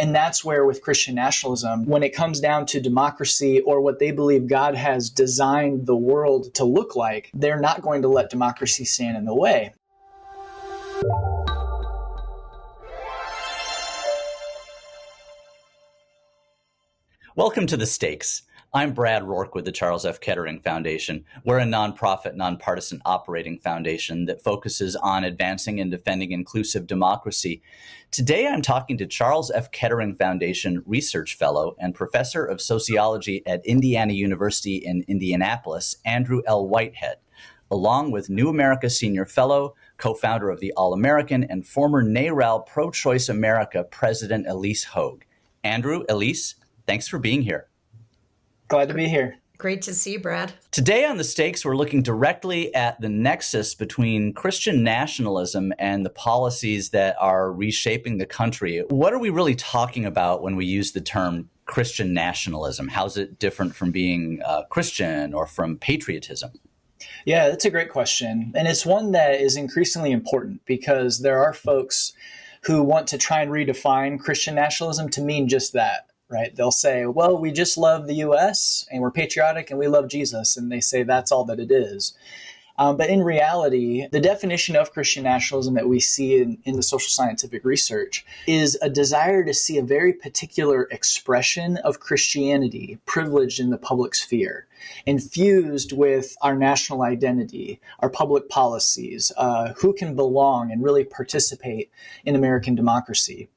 And that's where with Christian nationalism, when it comes down to democracy or what they believe God has designed the world to look like, they're not going to let democracy stand in the way. Welcome to The Stakes. I'm Brad Rourke with the Charles F. Kettering Foundation. We're a nonprofit, nonpartisan operating foundation that focuses on advancing and defending inclusive democracy. Today, I'm talking to Charles F. Kettering Foundation Research Fellow and Professor of Sociology at Indiana University in Indianapolis, Andrew L. Whitehead, along with New America Senior Fellow, co-founder of the All-American, and former NARAL Pro-Choice America President Ilyse Hogue. Andrew, Ilyse, thanks for being here. Glad to be here. Great to see you, Brad. Today on The Stakes, we're looking directly at the nexus between Christian nationalism and the policies that are reshaping the country. What are we really talking about when we use the term Christian nationalism? How's it different from being Christian or from patriotism? Yeah, that's a great question. And it's one that is increasingly important because there are folks who want to try and redefine Christian nationalism to mean just that. Right? They'll say, well, we just love the U.S. and we're patriotic and we love Jesus. And they say that's all that it is. But in reality, the definition of Christian nationalism that we see in the social scientific research is a desire to see a very particular expression of Christianity privileged in the public sphere, infused with our national identity, our public policies, who can belong and really participate in American democracy.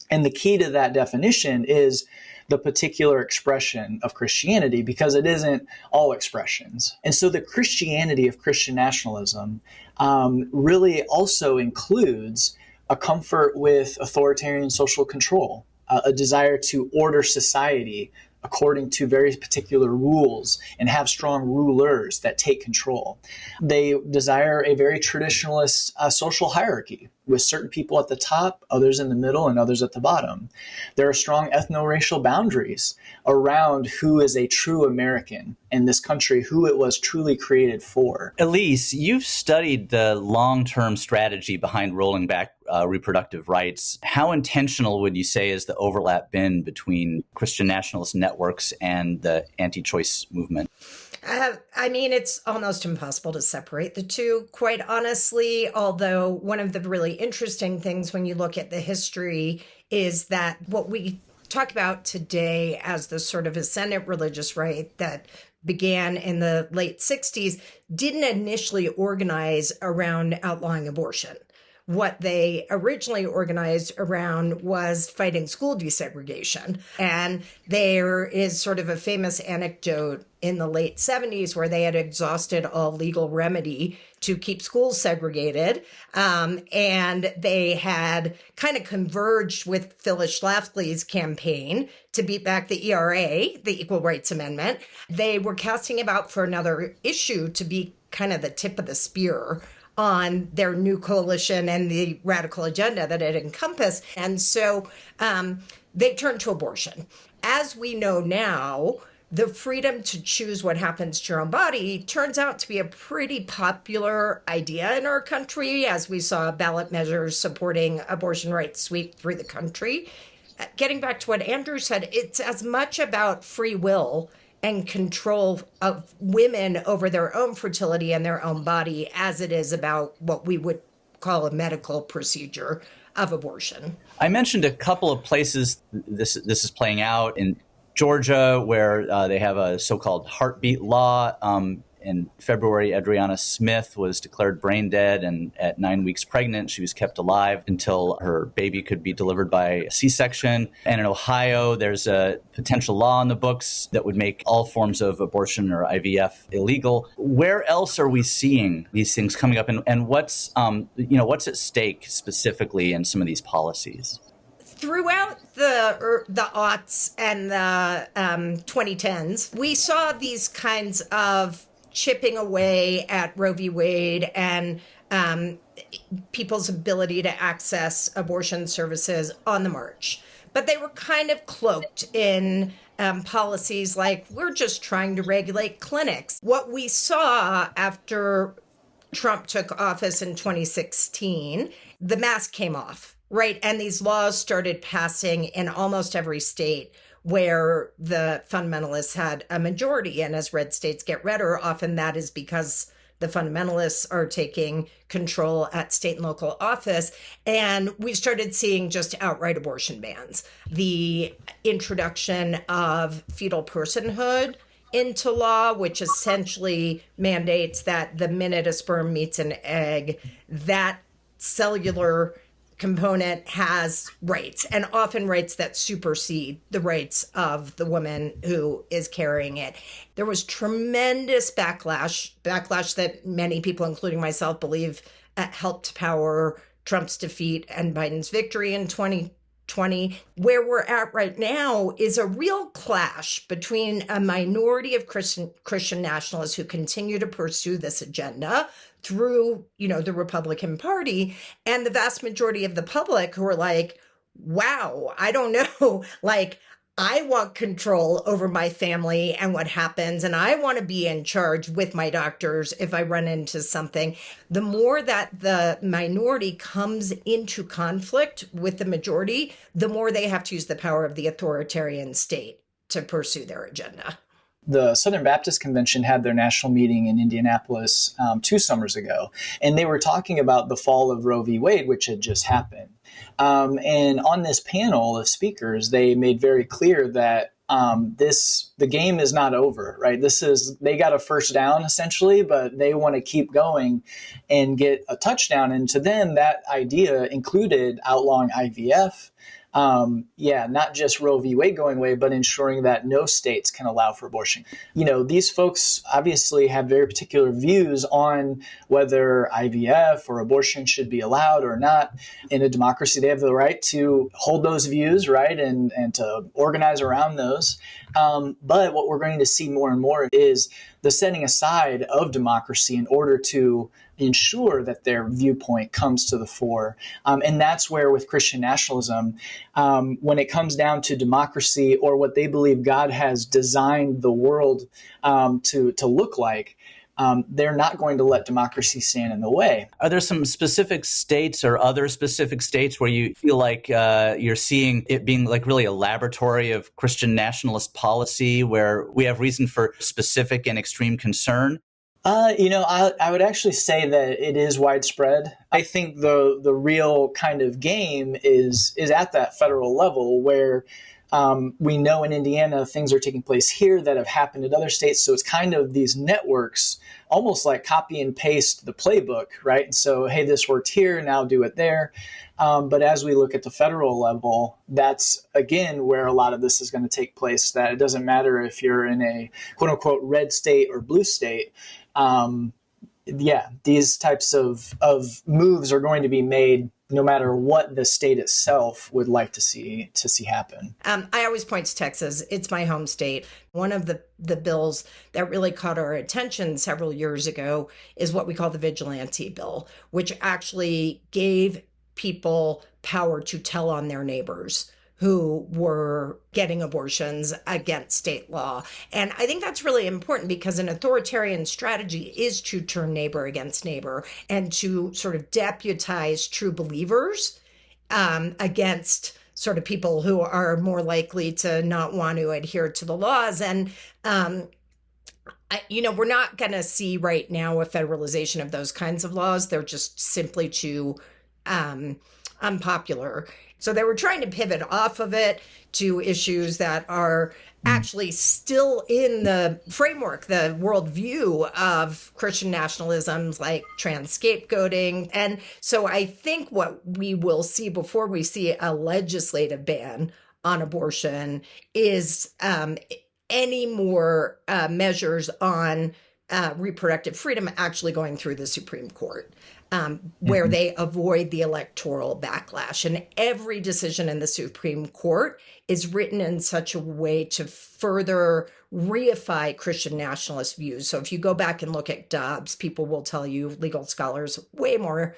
And the key to that definition is the particular expression of Christianity, because it isn't all expressions. And so the Christianity of Christian nationalism really also includes a comfort with authoritarian social control, a desire to order society according to very particular rules and have strong rulers that take control. They desire a very traditionalist social hierarchy with certain people at the top, others in the middle, and others at the bottom. There are strong ethno-racial boundaries around who is a true American in this country, who it was truly created for. Ilyse, you've studied the long-term strategy behind rolling back reproductive rights. How intentional would you say is the overlap been between Christian nationalist networks and the anti-choice movement? It's almost impossible to separate the two, quite honestly, although one of the really interesting things when you look at the history is that what we talk about today as the sort of ascendant religious right that began in the late 60s didn't initially organize around outlawing abortion. What they originally organized around was fighting school desegregation. And there is sort of a famous anecdote in the late 70s where they had exhausted all legal remedy to keep schools segregated. And they had kind of converged with Phyllis Schlafly's campaign to beat back the ERA, the Equal Rights Amendment. They were casting about for another issue to be kind of the tip of the spear on their new coalition and the radical agenda that it encompassed. And so they turned to abortion. As we know now, the freedom to choose what happens to your own body turns out to be a pretty popular idea in our country, as we saw ballot measures supporting abortion rights sweep through the country. Getting back to what Andrew said, it's as much about free will and control of women over their own fertility and their own body as it is about what we would call a medical procedure of abortion. I mentioned a couple of places this is playing out in Georgia, where they have a so-called heartbeat law. In February, Adriana Smith was declared brain dead, and at 9 weeks pregnant, she was kept alive until her baby could be delivered by C-section. And in Ohio, there's a potential law in the books that would make all forms of abortion or IVF illegal. Where else are we seeing these things coming up, and what's at stake specifically in some of these policies? Throughout the aughts and the 2010s, we saw these kinds of chipping away at Roe v. Wade and people's ability to access abortion services on the march. But they were kind of cloaked in policies like, we're just trying to regulate clinics. What we saw after Trump took office in 2016, the mask came off Right. And these laws started passing in almost every state where the fundamentalists had a majority. And as red states get redder, often that is because the fundamentalists are taking control at state and local office. And we started seeing just outright abortion bans, the introduction of fetal personhood into law, which essentially mandates that the minute a sperm meets an egg, that cellular component has rights, and often rights that supersede the rights of the woman who is carrying it. There was tremendous backlash that many people, including myself, believe helped power Trump's defeat and Biden's victory in 2020. Where we're at right now is a real clash between a minority of Christian nationalists who continue to pursue this agenda through, the Republican Party, and the vast majority of the public who are like, wow, I don't know, like, I want control over my family and what happens, and I want to be in charge with my doctors if I run into something. The more that the minority comes into conflict with the majority, the more they have to use the power of the authoritarian state to pursue their agenda. The Southern Baptist Convention had their national meeting in Indianapolis 2 summers ago, and they were talking about the fall of Roe v. Wade, which had just happened. And on this panel of speakers, they made very clear that the game is not over, right? They got a first down essentially, but they want to keep going and get a touchdown. And to them, that idea included outlawing IVF. Not just Roe v. Wade going away, but ensuring that no states can allow for abortion. These folks obviously have very particular views on whether IVF or abortion should be allowed or not. In a democracy, they have the right to hold those views, right, and to organize around those. But what we're going to see more and more is the setting aside of democracy in order to ensure that their viewpoint comes to the fore. And that's where with Christian nationalism, when it comes down to democracy or what they believe God has designed the world to look like, they're not going to let democracy stand in the way. Are there some specific states or other specific states where you feel like you're seeing it being like really a laboratory of Christian nationalist policy where we have reason for specific and extreme concern? I would actually say that it is widespread. I think the real kind of game is at that federal level where we know in Indiana things are taking place here that have happened in other states. So it's kind of these networks, almost like copy and paste the playbook, right? And so, hey, this worked here, now do it there. But as we look at the federal level, that's, again, where a lot of this is going to take place, that it doesn't matter if you're in a quote unquote red state or blue state. These types of moves are going to be made no matter what the state itself would like to see happen. I always point to Texas. It's my home state. One of the bills that really caught our attention several years ago is what we call the vigilante bill, which actually gave people power to tell on their neighbors who were getting abortions against state law. And I think that's really important because an authoritarian strategy is to turn neighbor against neighbor and to sort of deputize true believers against sort of people who are more likely to not want to adhere to the laws. And we're not going to see right now a federalization of those kinds of laws. They're just simply too unpopular. So they were trying to pivot off of it to issues that are actually still in the framework, the worldview of Christian nationalisms like trans scapegoating. And so I think what we will see before we see a legislative ban on abortion is any more measures on reproductive freedom actually going through the Supreme Court. Where they avoid the electoral backlash. And every decision in the Supreme Court is written in such a way to further reify Christian nationalist views. So if you go back and look at Dobbs, people will tell you, legal scholars way more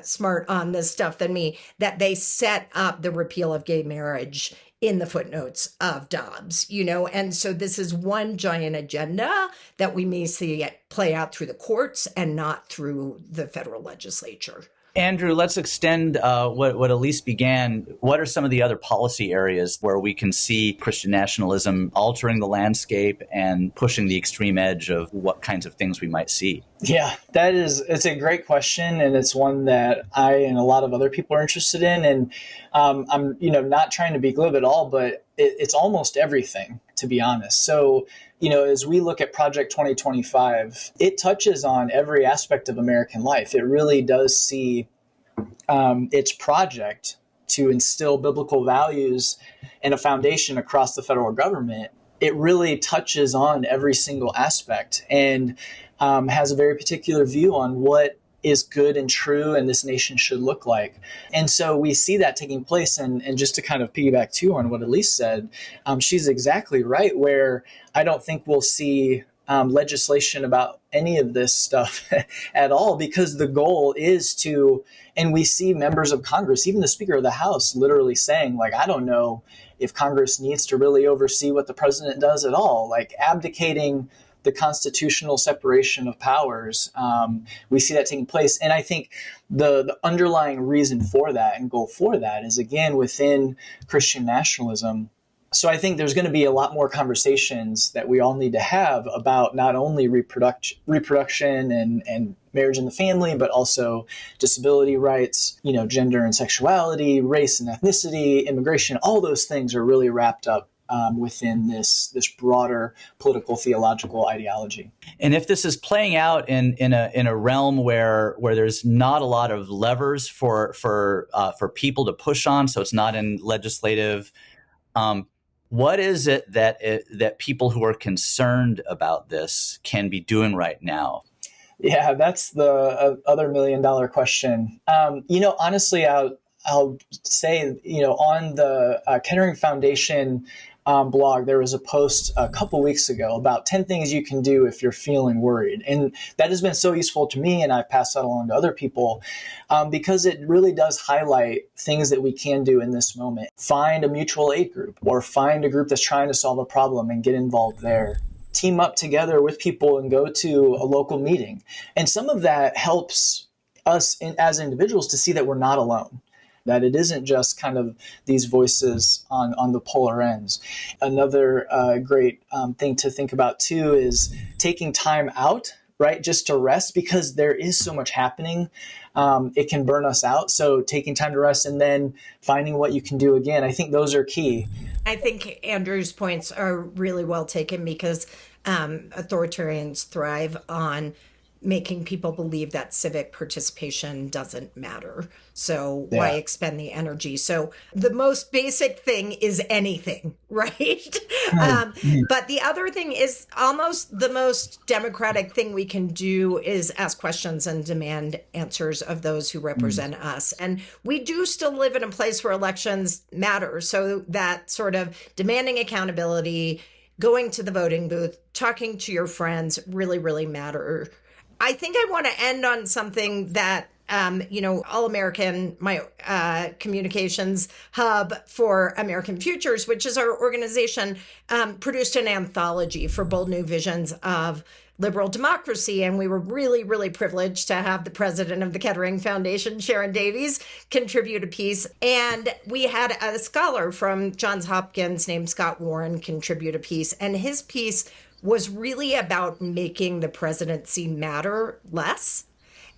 smart on this stuff than me, that they set up the repeal of gay marriage in the footnotes of Dobbs, and so this is one giant agenda that we may see it play out through the courts and not through the federal legislature. Andrew, let's extend what Ilyse began. What are some of the other policy areas where we can see Christian nationalism altering the landscape and pushing the extreme edge of what kinds of things we might see? Yeah, it's a great question, and it's one that I and a lot of other people are interested in. And I'm, not trying to be glib at all, but it's almost everything, to be honest. So, as we look at Project 2025, it touches on every aspect of American life. It really does see its project to instill biblical values and a foundation across the federal government. It really touches on every single aspect and has a very particular view on what is good and true and this nation should look like. And so we see that taking place. And just to kind of piggyback too on what Ilyse said, she's exactly right, where I don't think we'll see legislation about any of this stuff at all, because the goal is to, and we see members of Congress, even the Speaker of the House, literally saying, like, I don't know if Congress needs to really oversee what the president does at all, like abdicating the constitutional separation of powers. We see that taking place. And I think the underlying reason for that and goal for that is, again, within Christian nationalism. So I think there's going to be a lot more conversations that we all need to have about not only reproduction and marriage and the family, but also disability rights, gender and sexuality, race and ethnicity, immigration. All those things are really wrapped up within this broader political theological ideology. And if this is playing out in a realm where there's not a lot of levers for people to push on, so it's not in legislative, what is it that people who are concerned about this can be doing right now? Yeah, that's the other $1 million question. Honestly, I'll say, on the Kettering Foundation blog, there was a post a couple weeks ago about 10 things you can do if you're feeling worried. And that has been so useful to me, and I've passed that along to other people because it really does highlight things that we can do in this moment. Find a mutual aid group or find a group that's trying to solve a problem and get involved there. Team up together with people and go to a local meeting. And some of that helps us as individuals to see that we're not alone, that it isn't just kind of these voices on the polar ends. Another great thing to think about too is taking time out, right? Just to rest, because there is so much happening. It can burn us out. So taking time to rest and then finding what you can do again. I think those are key. I think Andrew's points are really well taken, because authoritarians thrive on making people believe that civic participation doesn't matter. So why expend the energy? So the most basic thing is anything, right? But the other thing is almost the most democratic thing we can do is ask questions and demand answers of those who represent us. And we do still live in a place where elections matter. So that sort of demanding accountability, going to the voting booth, talking to your friends really, really matter. I think I want to end on something that, All American, my communications hub for American Futures, which is our organization, produced an anthology for bold new visions of liberal democracy. And we were really, really privileged to have the president of the Kettering Foundation, Sharon Davies, contribute a piece. And we had a scholar from Johns Hopkins named Scott Warren contribute a piece. And his piece was really about making the presidency matter less.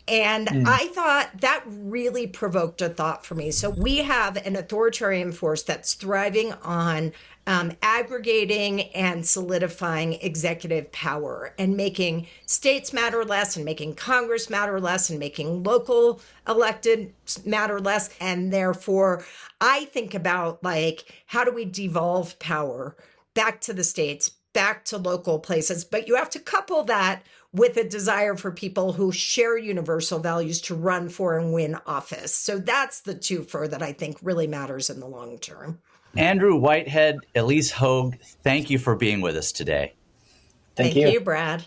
And I thought that really provoked a thought for me. So we have an authoritarian force that's thriving on aggregating and solidifying executive power and making states matter less and making Congress matter less and making local elected matter less. And therefore, I think about, like, how do we devolve power back to the states, back to local places? But you have to couple that with a desire for people who share universal values to run for and win office. So that's the twofer that I think really matters in the long term. Andrew Whitehead, Ilyse Hogue, thank you for being with us today. Thank you, Brad.